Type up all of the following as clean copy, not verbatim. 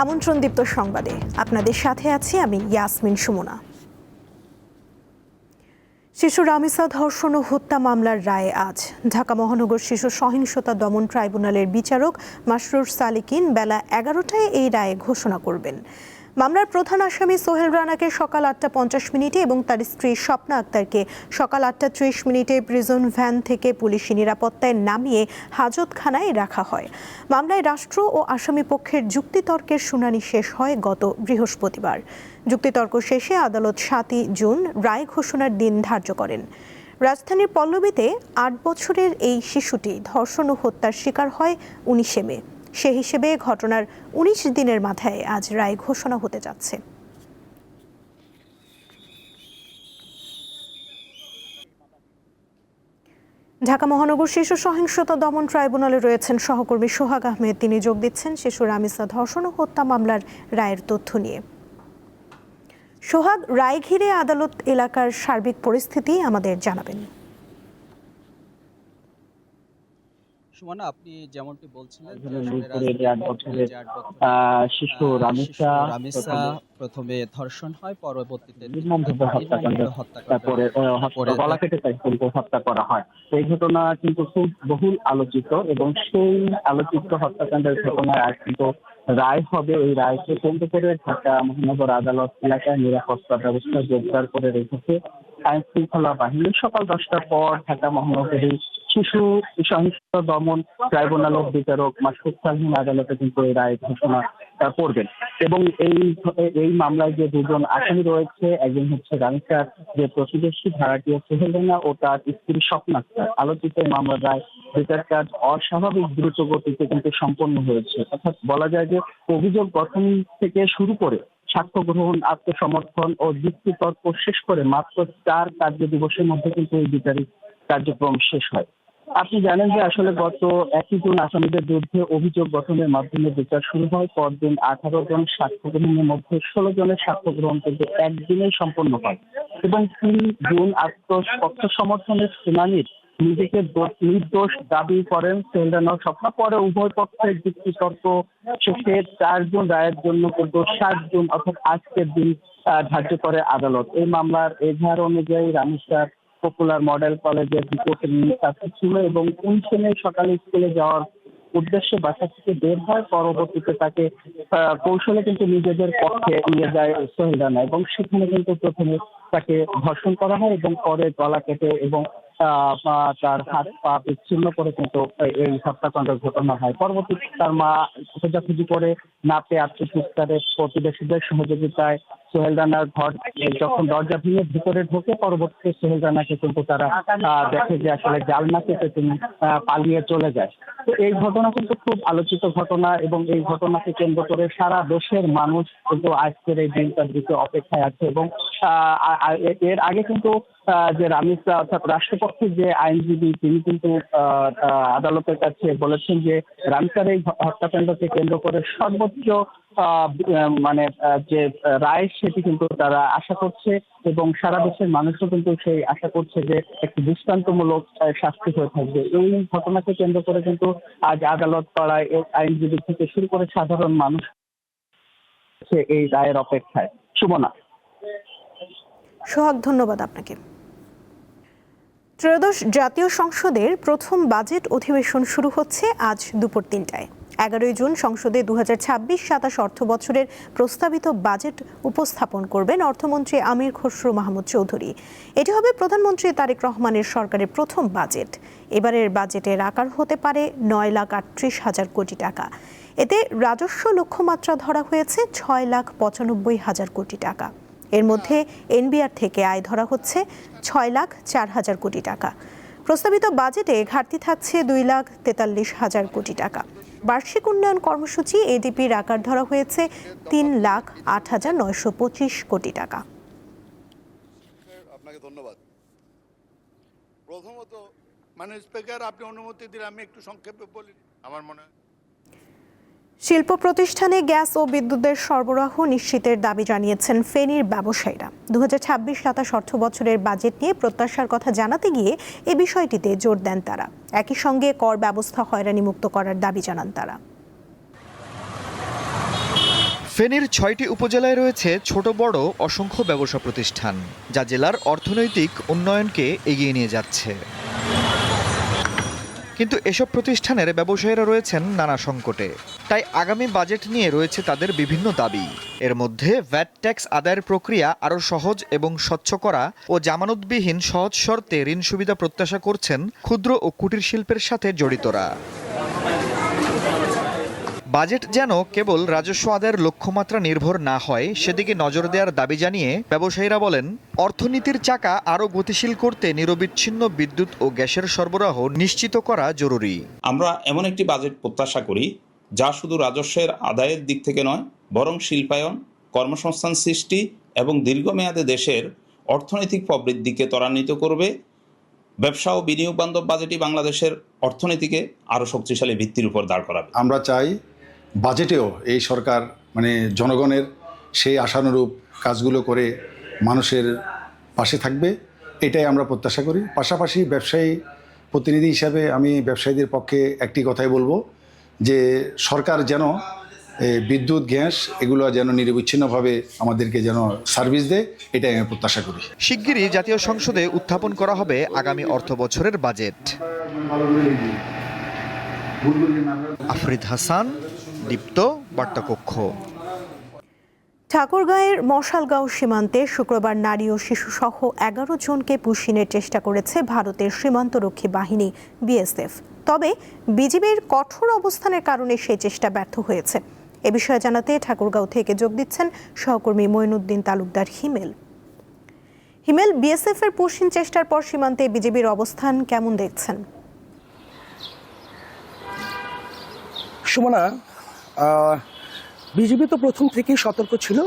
আমন্ত্রণদীপ্ত সংবাদে আপনাদের সাথে আছি আমি ইয়াসমিন সুমনা। শিশু রামিসা ধর্ষণ ও হত্যা মামলার রায় আজ। ঢাকা মহানগর শিশু সহিংসতা দমন ট্রাইব্যুনালের বিচারক মাসরুর সালিকিন বেলা 11টায় এই রায় ঘোষণা করবেন। মামলার প্রধান আসামি সোহেল রানাকে সকাল 8:50 এবং তার স্ত্রী স্বপ্না আক্তারকে সকাল 8:30 প্রিজন ভ্যান থেকে পুলিশি নিরাপত্তায় নামিয়ে হাজতখানায় রাখা হয়। মামলায় রাষ্ট্র ও আসামি পক্ষের যুক্তিতর্কের শুনানি শেষ হয় গত বৃহস্পতিবার। যুক্তিতর্ক শেষে আদালত 7 জুন রায় ঘোষণার দিন ধার্য করেন। রাজধানীর পল্লবীতে 8 বছরের এই শিশুটি ধর্ষণ ও হত্যার শিকার হয় 19 মে। সে হিসেবে ঘটনার 19 দিনের মাথায় আজ রায় ঘোষণা হতে যাচ্ছে। ঢাকা মহানগর শিশু সহিংসতা দমন ট্রাইব্যুনালে রয়েছেন সহকর্মী সোহাগ আহমেদ। তিনি যোগ দিচ্ছেন শিশু রামিসা ধর্ষণ ও হত্যা মামলার রায়ের তথ্য নিয়ে। সোহাগ, রায় ঘিরে আদালত এলাকার সার্বিক পরিস্থিতি আমাদের জানাবেন। সুমনা, আপনি যেমনটি বলছিলেন শিশু রামিসা প্রথমে ধর্ষণ হয়, পরবর্তীতে হত্যা করা হয়। এই ঘটনা কিন্তু খুব বহুল আলোচিত এবং সেই আলোচিত হত্যাকাণ্ডের ঘটনায় আজ কিন্তু রায় হবে। এই রায়কে কেন্দ্র করে ঢাকা মহানগর আদালত এলাকায় নিরাপত্তা ব্যবস্থা জোরদার করে রেখেছে আইন শৃঙ্খলা বাহিনী। সকাল 10টার পর ঢাকা মহানগরী শিশু সহিংসতা দমন ট্রাইব্যুনালের বিচারক মাসরুর সালিকিন আদালতে কিন্তু এই রায় ঘোষণা করবেন। এবং এই মামলায় যে দুজন আসামি রয়েছে, একজন হচ্ছে রামিসার যে প্রতিবেশী ভাড়াটিয়া সোহেল রানা ও তার স্ত্রী স্বপ্না আক্তার। আলোচিত মামলার রায় বিচার কাজ অস্বাভাবিক দ্রুত গতিতে কিন্তু সম্পন্ন হয়েছে। অর্থাৎ বলা যায় যে অভিযোগ গঠন থেকে শুরু করে সাক্ষ্য গ্রহণ, আত্মসমর্থন ও যুক্তিতর্ক শেষ করে মাত্র 4 কার্য দিবসের মধ্যে কিন্তু এই বিচারিক কার্যক্রম শেষ হয়। আপনি জানেন যে আসলে গত 1 জুন আসামিদের বিরুদ্ধে অভিযোগ গঠনের মাধ্যমে বিচার শুরু হয়। পরদিন 18 জন সাক্ষ্য গ্রহণের মধ্যে 16 জনের সাক্ষ্য গ্রহণ কিন্তু একদিনেই সম্পন্ন হয় এবং 3 জুন পক্ষ সমর্থনের শুনানির নিজেকে নির্দোষ দাবি করেন সোহেল রানা ও স্বপ্না। পরে উভয় পক্ষের যুক্তিতর্ক শেষে 4 জুন রায়ের জন্য কিন্তু 7 জুন অর্থাৎ আজকের দিন ধার্য করে আদালত। এই মামলার এজাহার অনুযায়ী রামিসার পপুলার মডেল কলেজের রিপোর্টে ছাত্র ছিল এবং 19 মে সকালে স্কুলে যাওয়ার উদ্দেশ্যে বাসা থেকে বের হয়। পরবর্তীতে তাকে কৌশলে কিন্তু নিজেদের পক্ষে নিয়ে যায় সোহেল রানা এবং সেখানে কিন্তু প্রথমে তাকে ধর্ষণ করা হয় এবং পরে গলা কেটে এবং তার হাত পা বিচ্ছিন্ন করে কিন্তু এই হত্যাকাণ্ডের ঘটনা হয়। পরবর্তীতে তার মা খোঁজাখুঁজি করে না পেয়ে আত্মচিৎকারে প্রতিবেশীদের সহযোগিতায় সোহেল রানার ঘর যখন দরজা ভেঙে ভিতরে ঢোকে, পরবর্তীতে সোহেল রানাকে কিন্তু তারা দেখে যে আসলে জালনা কেটে তিনি পালিয়ে চলে যায়। তো এই ঘটনা কিন্তু খুব আলোচিত ঘটনা এবং এই ঘটনাকে কেন্দ্র করে সারা দেশের মানুষ কিন্তু আজকের এই দিনটার দিকে অপেক্ষায় আছে। এবং এর আগে কিন্তু যে রামিসা অর্থাৎ রাষ্ট্রপক্ষের যে আইনজীবী তিনি কিন্তু আদালতের কাছে বলেছেন যে রামিসার এই হত্যাকাণ্ডকে কেন্দ্র করে সর্বোচ্চ যে রায় সেটি কিন্তু তারা আশা করছে এবং সারা দেশের মানুষও কিন্তু সেই আশা করছে যে একটি দৃষ্টান্তমূলক শাস্তি হয়ে থাকবে। এই ঘটনাকে কেন্দ্র করে কিন্তু আজ আদালত পাড়ায় আইনজীবী থেকে শুরু করে সাধারণ মানুষ এই রায়ের অপেক্ষায়। সুমনা। সোহাগ, ধন্যবাদ আপনাকে। ত্রয়োদশ জাতীয় সংসদের প্রথম বাজেট অধিবেশন শুরু হচ্ছে আজ দুপুর 3টায়। 11 জুন সংসদে 2026-27 অর্থ বছরের প্রস্তাবিত বাজেট উপস্থাপন করবেন অর্থমন্ত্রী আমির খসরু মাহমুদ চৌধুরী। এটি হবে প্রধানমন্ত্রী তারেক রহমানের সরকারের প্রথম বাজেট। এবারের বাজেটের আকার হতে পারে 9,38,000 কোটি টাকা। এতে রাজস্ব লক্ষ্যমাত্রা ধরা হয়েছে 6,95,000 কোটি টাকা। এর মধ্যে এনবিআর থেকে আয় ধরা হচ্ছে 6,04,000 কোটি টাকা। প্রস্তাবিত বাজেটে ঘাটতি থাকছে 2,43,000 কোটি টাকা। বার্ষিক উন্নয়ন কর্মসূচি এডিপির আকার ধরা হয়েছে 3,08,925 কোটি টাকা। আপনাকে ধন্যবাদ। প্রথমত মাননীয় স্পিকার, আপনি অনুমতি দিলে আমি একটু সংক্ষেপে বলি। আমার মনে হয় শিল্প প্রতিষ্ঠানে গ্যাস ও বিদ্যুতের সরবরাহ নিশ্চিতের দাবি জানিয়েছেন ফেনীর ব্যবসায়ীরা। 2026-27 অর্থ বছরের বাজেট নিয়ে প্রত্যাশার কথা জানাতে গিয়ে এ বিষয়টিতে জোর দেন তারা। একই সঙ্গে কর ব্যবস্থা হয়রানিমুক্ত করার দাবি জানান তারা। ফেনীর ৬টি উপজেলায় রয়েছে ছোট বড় অসংখ্য ব্যবসা প্রতিষ্ঠান, যা জেলার অর্থনৈতিক উন্নয়নকে এগিয়ে নিয়ে যাচ্ছে। কিন্তু এসব প্রতিষ্ঠানের ব্যবসায়ীরা রয়েছেন নানা সংকটে। তাই আগামী বাজেট নিয়ে রয়েছে তাদের বিভিন্ন দাবি। এর মধ্যে ভ্যাট ট্যাক্স আদায়ের প্রক্রিয়া আরও সহজ এবং স্বচ্ছ করা ও জামানতবিহীন সহজ শর্তে ঋণ সুবিধা প্রত্যাশা করছেন ক্ষুদ্র ও কুটির শিল্পের সাথে জড়িতরা। বাজেট যেন কেবল রাজস্ব আদায়ের লক্ষ্যমাত্রা নির্ভর না হয় সেদিকে নজর দেওয়ার দাবি জানিয়ে ব্যবসায়ীরা বলেন, অর্থনীতির চাকা আরও গতিশীল করতে নিরবিচ্ছিন্ন বিদ্যুৎ ও গ্যাসের সরবরাহ নিশ্চিত করা জরুরি। আমরা এমন একটি বাজেট প্রত্যাশা করি যা শুধু রাজস্বের আদায়ের দিক থেকে নয়, বরং শিল্পায়ন, কর্মসংস্থান সৃষ্টি এবং দীর্ঘমেয়াদে দেশের অর্থনৈতিক প্রবৃদ্ধিকে ত্বরান্বিত করবে। ব্যবসা ও বিনিয়োগ বান্ধব বাজেটই বাংলাদেশের অর্থনীতিকে আরও শক্তিশালী ভিত্তির উপর দাঁড় করাবে। আমরা চাই বাজেটেও এই সরকার জনগণের সেই আশানুরূপ কাজগুলো করে মানুষের পাশে থাকবে, এটাই আমরা প্রত্যাশা করি। পাশাপাশি ব্যবসায়ী প্রতিনিধি হিসাবে আমি ব্যবসায়ীদের পক্ষে একটি কথাই বলবো যে সরকার যেন বিদ্যুৎ, গ্যাস এগুলো যেন নিরবিচ্ছিন্নভাবে আমাদেরকে যেন সার্ভিস দেয়, এটাই আমি প্রত্যাশা করি। শিগগিরই জাতীয় সংসদে উত্থাপন করা হবে আগামী অর্থ বছরের বাজেট। আফরিদ হাসান, দীপ্ত, বার্তাকক্ষ। ঠাকুরগাঁয়ের মশালগাঁও সীমান্তে শুক্রবার নারী ও শিশুসহ ১১ জনকে পুশিনের চেষ্টা করেছে ভারতের সীমান্তরক্ষী বাহিনী বিএসএফ। তবে বিজিবির কঠোর অবস্থানের কারণে সেই চেষ্টা ব্যর্থ হয়েছে। এ বিষয়ে জানাতে ঠাকুরগাঁও থেকে যোগ দিচ্ছেন সহকর্মী মঈনুদ্দিন তালুকদার হিমেল। হিমেল, বিএসএফ এর পুশিন চেষ্টার পর সীমান্তে বিজিবির অবস্থান কেমন দেখছেন? সুমনা, বিজিবি তো প্রথম থেকেই সতর্ক ছিল।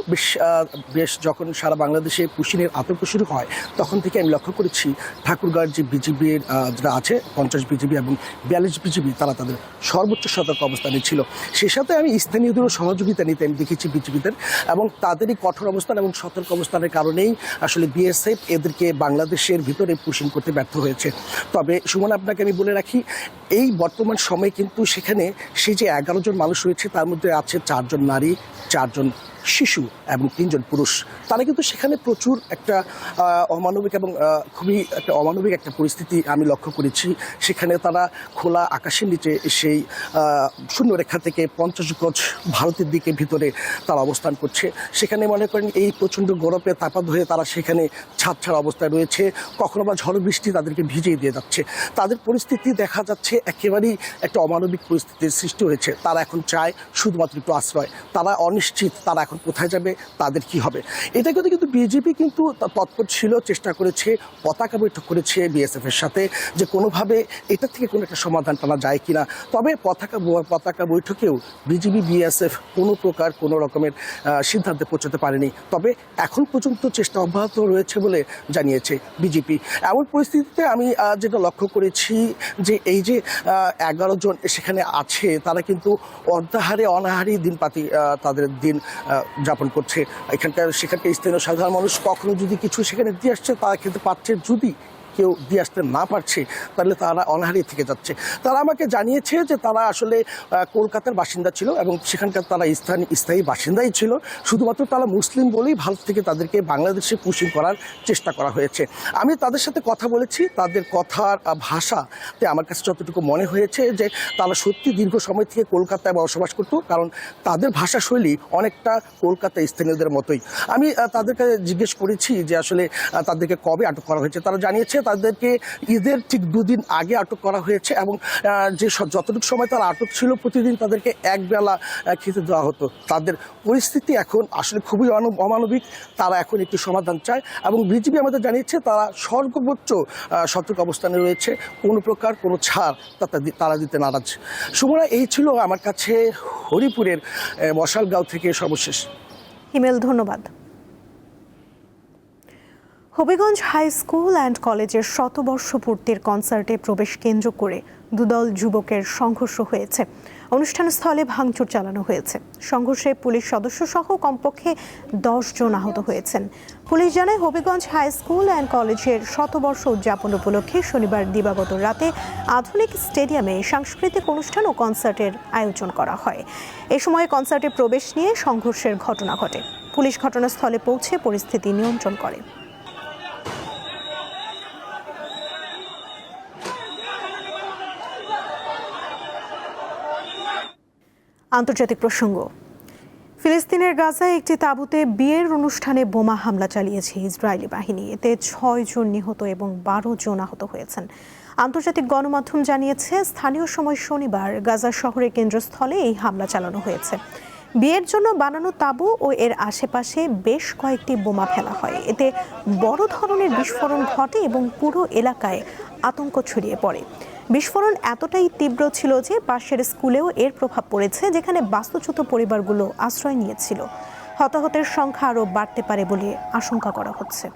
বেশ যখন সারা বাংলাদেশে পুশিনের আতঙ্ক শুরু হয় তখন থেকে আমি লক্ষ্য করেছি ঠাকুরগাঁর যে বিজিবির যারা আছে 50 বিজিবি এবং 42 বিজিবি তারা তাদের সর্বোচ্চ সতর্ক অবস্থানে ছিল। সে সাথে আমি স্থানীয়দেরও সহযোগিতা নিতে আমি দেখেছি বিজিবিদের, এবং তাদেরই কঠোর অবস্থান এবং সতর্ক অবস্থানের কারণেই আসলে বিএসএফ এদেরকে বাংলাদেশের ভিতরে পুশিং করতে ব্যর্থ হয়েছে। তবে সুমন, আপনাকে আমি বলে রাখি, এই বর্তমান সময়ে কিন্তু সেখানে সেই যে 11 জন মানুষ রয়েছে তার মধ্যে আছে 4 জন নারী, 4 জন শিশু এবং 3 জন পুরুষ। তারা কিন্তু সেখানে প্রচুর একটা অমানবিক এবং খুবই একটা অমানবিক একটা পরিস্থিতি আমি লক্ষ্য করেছি। সেখানে তারা খোলা আকাশের নিচে সেই শূন্যরেখা থেকে 50 গজ ভারতের দিকে ভিতরে তারা অবস্থান করছে। সেখানে মনে করেন এই প্রচণ্ড গরমে তাপাত হয়ে তারা সেখানে ছাদ ছাড়া অবস্থায় রয়েছে। কখনো বা ঝড় বৃষ্টি তাদেরকে ভিজিয়ে দিয়ে যাচ্ছে। তাদের পরিস্থিতি দেখা যাচ্ছে একেবারেই একটা অমানবিক পরিস্থিতির সৃষ্টি হয়েছে। তারা এখন চায় শুধুমাত্র একটু আশ্রয়। তারা অনিশ্চিত তারা এখন কোথায় যাবে, তাদের কি হবে। এটা কিন্তু বিজেপি কিন্তু তৎপর ছিল, চেষ্টা করেছে, পতাকা বৈঠক করেছে বিএসএফ এর সাথে যে কোনোভাবে এটা থেকে কোনো একটা সমাধান টানা যায় কিনা। তবে পতাকা বৈঠকেও বিজিবি বিএসএফ কোনো প্রকার কোনো রকমের সিদ্ধান্তে পৌঁছতে পারেনি। তবে এখন পর্যন্ত চেষ্টা অব্যাহত রয়েছে বলে জানিয়েছে বিজেপি। এমন পরিস্থিতিতে আমি যেটা লক্ষ্য করেছি যে এই যে 11 জন সেখানে আছে তারা কিন্তু অর্ধাহারে অনাহারি তাদের দিন যাপন করছে। সেখানকার স্থানীয় সাধারণ মানুষ কখনো যদি কিছু সেখানে দিয়ে আসছে তারা খেতে পারছে, যদি কেউ দিয়ে আসতে না পারছে তাহলে তারা অনাহারি থেকে যাচ্ছে। তারা আমাকে জানিয়েছে যে তারা আসলে কলকাতার বাসিন্দা ছিল এবং সেখানকার তারা স্থায়ী বাসিন্দাই ছিল। শুধুমাত্র তারা মুসলিম বলেই ভারত থেকে তাদেরকে বাংলাদেশে পুশিং করার চেষ্টা করা হয়েছে। আমি তাদের সাথে কথা বলেছি, তাদের কথার ভাষাতে আমার কাছে যতটুকু মনে হয়েছে যে তারা সত্যি দীর্ঘ সময় থেকে কলকাতায় বসবাস করত, কারণ তাদের ভাষাশৈলী অনেকটা কলকাতা স্থানীয়দের মতোই। আমি তাদের কাছে জিজ্ঞেস করেছি যে আসলে তাদেরকে কবে আটক করা হয়েছে। তারা জানিয়েছে তাদেরকে ঈদের ঠিক 2 দিন আগে আটক করা হয়েছে এবং যে যতটুকু সময় তারা আটক ছিল প্রতিদিন তাদেরকে একবেলা খেতে দেওয়া হতো। তাদের পরিস্থিতি এখন আসলে খুবই অমানবিক। তারা এখন একটি সমাধান চায় এবং বিজিবি আমাদের জানিয়েছে তারা সর্বোচ্চ সতর্ক অবস্থানে রয়েছে, কোনো প্রকার কোনো ছাড় তারা দিতে নারাজ। সুমনা, এই ছিল আমার কাছে হরিপুরের মশালগাঁও থেকে সর্বশেষ। হিমেল, ধন্যবাদ। হবিগঞ্জ হাই স্কুল অ্যান্ড কলেজের 100 বর্ষ পূর্তির কনসার্টে প্রবেশ কেন্দ্র করে দুদল যুবকের সংঘর্ষ হয়েছে। অনুষ্ঠানস্থলে ভাঙচুর চালানো হয়েছে। সংঘর্ষে পুলিশ সদস্য সহ কমপক্ষে 10 জন আহত হয়েছেন। পুলিশ জানায়, হবিগঞ্জ হাই স্কুল অ্যান্ড কলেজের শতবর্ষ উদযাপন উপলক্ষে শনিবার দিবাগত রাতে আধুনিক স্টেডিয়ামে সাংস্কৃতিক অনুষ্ঠান ও কনসার্টের আয়োজন করা হয়। এ সময় কনসার্টে প্রবেশ নিয়ে সংঘর্ষের ঘটনা ঘটে। পুলিশ ঘটনাস্থলে পৌঁছে পরিস্থিতি নিয়ন্ত্রণ করে। আন্তর্জাতিক প্রসঙ্গ। ফিলিস্তিনের গাজায় একটি তাঁবুতে বিয়ের অনুষ্ঠানে বোমা হামলা চালিয়েছে ইসরায়েলি বাহিনী। এতে 6 জন নিহত এবং 12 জন আহত হয়েছেন। আন্তর্জাতিক গণমাধ্যম জানিয়েছে, স্থানীয় সময় শনিবার গাজা শহরের কেন্দ্রস্থলে এই হামলা চালানো হয়েছে। বিয়ের জন্য বানানো তাঁবু ও এর আশেপাশে বেশ কয়েকটি বোমা ফেলা হয়। এতে বড় ধরনের বিস্ফোরণ ঘটে এবং পুরো এলাকায় আতঙ্ক ছড়িয়ে পড়ে। বিস্ফোরণ এতটাই তীব্র ছিল যে পাশের স্কুলেও এর প্রভাব পড়েছে, যেখানে বাস্তুচ্যুত পরিবারগুলো আশ্রয় নিয়েছিল। হতাহতের সংখ্যা আরও বাড়তে পারে বলে আশঙ্কা করা হচ্ছে।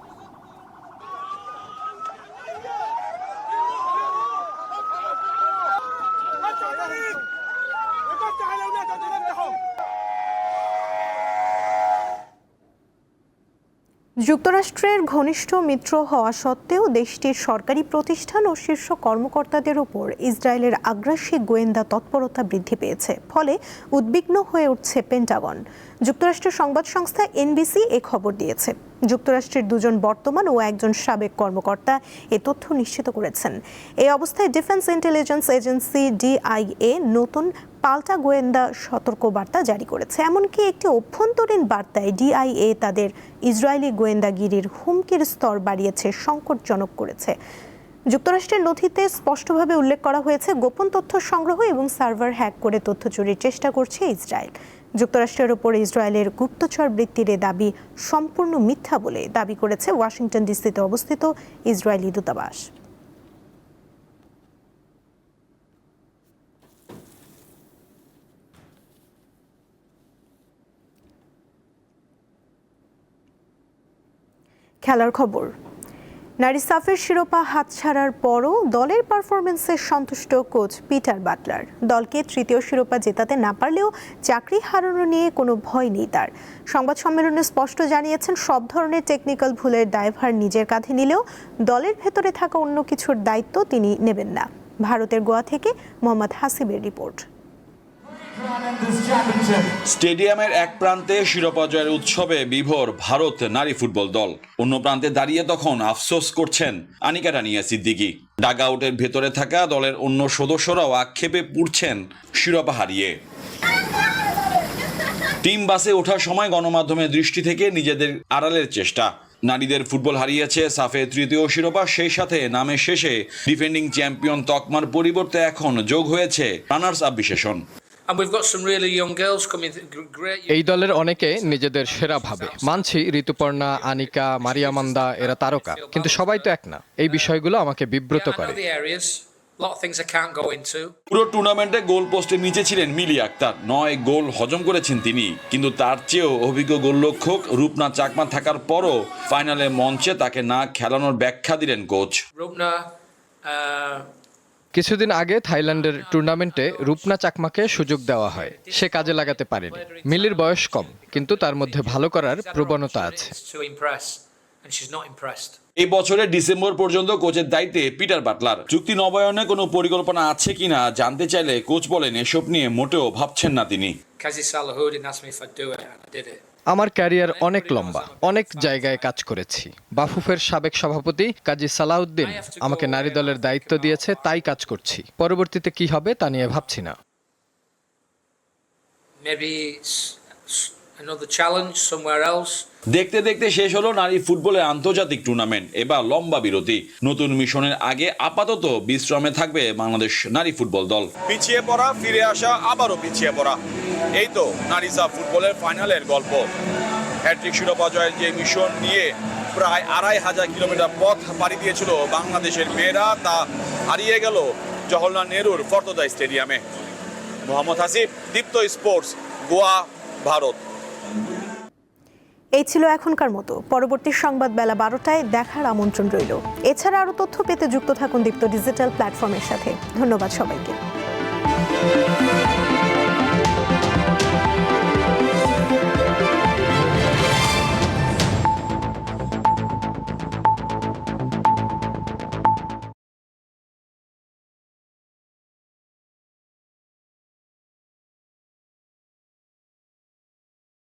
যুক্তরাষ্ট্রের ঘনিষ্ঠ মিত্র হওয়া সত্ত্বেও দেশটির সরকারি প্রতিষ্ঠান ও শীর্ষ কর্মকর্তাদের উপর ইসরায়েলের আগ্রাসী গোয়েন্দা তৎপরতা বৃদ্ধি পেয়েছে। ফলে উদ্বিগ্ন হয়ে উঠছে পেন্টাগন। যুক্তরাষ্ট্রের সংবাদ সংস্থা এনবিসি এ খবর দিয়েছে। যুক্তরাষ্ট্রের 2 জন বর্তমান ও 1 জন সাবেক কর্মকর্তা এ তথ্য নিশ্চিত করেছেন। এই অবস্থায় ডিফেন্স ইন্টেলিজেন্স এজেন্সি ডিআইএ নতুন পাল্টা গোয়েন্দা সতর্কবার্তা জারি করেছে। এমনকি একটি অভ্যন্তরীণ বার্তায় ডিআইএ তাদের ইসরায়েলি গোয়েন্দাগিরির হুমকির স্তর বাড়িয়েছে, সংকটজনক করেছে। যুক্তরাষ্ট্রের নথিতে স্পষ্টভাবে উল্লেখ করা হয়েছে, গোপন তথ্য সংগ্রহ এবং সার্ভার হ্যাক করে তথ্য চুরির চেষ্টা করছে ইসরায়েল। যুক্তরাষ্ট্রের ওপর ইসরায়েলের গুপ্তচর বৃত্তির দাবি সম্পূর্ণ মিথ্যা বলে দাবি করেছে ওয়াশিংটন ডিসিতে অবস্থিত ইসরায়েলি দূতাবাস। খেলার খবর। নারী সাফের শিরোপা হাতছাড়ার পরও দলের পারফরমেন্সে সন্তুষ্ট কোচ পিটার বাটলার। দলকে তৃতীয় শিরোপা জেতাতে না পারলেও চাকরি হারানো নিয়ে কোনো ভয় নেই তার। সংবাদ সম্মেলনে স্পষ্ট জানিয়েছেন, সব ধরনের টেকনিক্যাল ভুলের দায়ভার নিজের কাঁধে নিলেও দলের ভেতরে থাকা অন্য কিছুর দায়িত্ব তিনি নেবেন না। ভারতের গোয়া থেকে মোহাম্মদ হাসিবের রিপোর্ট। স্টেডিয়ামের এক প্রান্তে শিরোপা জয়ের উৎসবে বিভোর ভারত নারী ফুটবল দল, অন্য প্রান্তে দাঁড়িয়ে তখন আফসোস করছেন আনিকা রানিয়া সিদ্দিকী। ডাগ আউটের ভেতরে থাকা দলের অন্য সদস্যরাও আক্ষেপে পুড়ছেন শিরোপা হারিয়ে। টিম বাসে ওঠার সময় গণমাধ্যমের দৃষ্টি থেকে নিজেদের আড়ালের চেষ্টা। নারীদের ফুটবল হারিয়েছে সাফে তৃতীয় শিরোপা, সেই সাথে নামের শেষে ডিফেন্ডিং চ্যাম্পিয়ন তকমার পরিবর্তে এখন যোগ হয়েছে রানার্স আপ বিশেষণ। এই দলের অনেকে নিজেদের সেরা ভাবে। মানছি ঋতুপর্ণা, আনিকা, মারিয়ামান্দা এরা তারকা, কিন্তু সবাই তো এক না। এই বিষয়গুলো আমাকে বিব্রত করে। পুরো টুর্নামেন্টে গোল পোস্টের নিচে ছিলেন মিলি আক্তার। 9 গোল হজম করেছেন তিনি, কিন্তু তার চেয়েও অভিজ্ঞ গোলরক্ষক রূপনা চাকমা থাকার পরও ফাইনালে মঞ্চে তাকে না খেলানোর ব্যাখ্যা দিলেন কোচ। কিছুদিন আগে থাইল্যান্ডের টুর্নামেন্টে রূপনা চাকমাকে সুযোগ দেওয়া হয়, সে কাজে লাগাতে পারেনি। মিলির বয়স কম, কিন্তু তার মধ্যে ভালো করার প্রবণতা আছে। এই বছরের ডিসেম্বর পর্যন্ত কোচের দায়িত্বে পিটার বাটলার। চুক্তি নবায়নে কোনো পরিকল্পনা আছে কিনা জানতে চাইলে কোচ বলেন এসব নিয়ে মোটেও ভাবছেন না তিনি। আমার ক্যারিয়ার অনেক লম্বা, অনেক জায়গায় কাজ করেছি। বাফুফের সাবেক সভাপতি কাজী সালাউদ্দিন আমাকে নারী দলের দায়িত্ব দিয়েছে, তাই কাজ করছি। পরবর্তীতে কি হবে তা নিয়ে ভাবছি না। দেখতে দেখতে শেষ হলো নারী ফুটবলের আন্তর্জাতিক টুর্নামেন্ট। এবার লম্বা বিরতি, নতুন মিশনের আগে আপাতত বিশ্রামে থাকবে বাংলাদেশ নারী ফুটবল দল। পিছিয়ে পড়া, ফিরে আসা, আবারও পিছিয়ে পড়া, এই তো নারী সাফ ফুটবলের ফাইনালের গল্প। হ্যাট্রিক শিরোপা জয়ের যে মিশন নিয়ে প্রায় 2500 কিলোমিটার পথ পাড়ি দিয়েছিল বাংলাদেশের মেয়েরা, তা হারিয়ে গেল জওহরলাল নেহরুর ফর্তদা স্টেডিয়ামে। মোহাম্মদ হাসিব, দীপ্ত স্পোর্টস, গোয়া, ভারত। এই ছিল এখনকার মতো। পরবর্তী সংবাদ বেলা 12টায় দেখার আমন্ত্রণ রইল। এছাড়া আরও তথ্য পেতে যুক্ত থাকুন দীপ্ত ডিজিটাল প্ল্যাটফর্মের সাথে। ধন্যবাদ সবাইকে।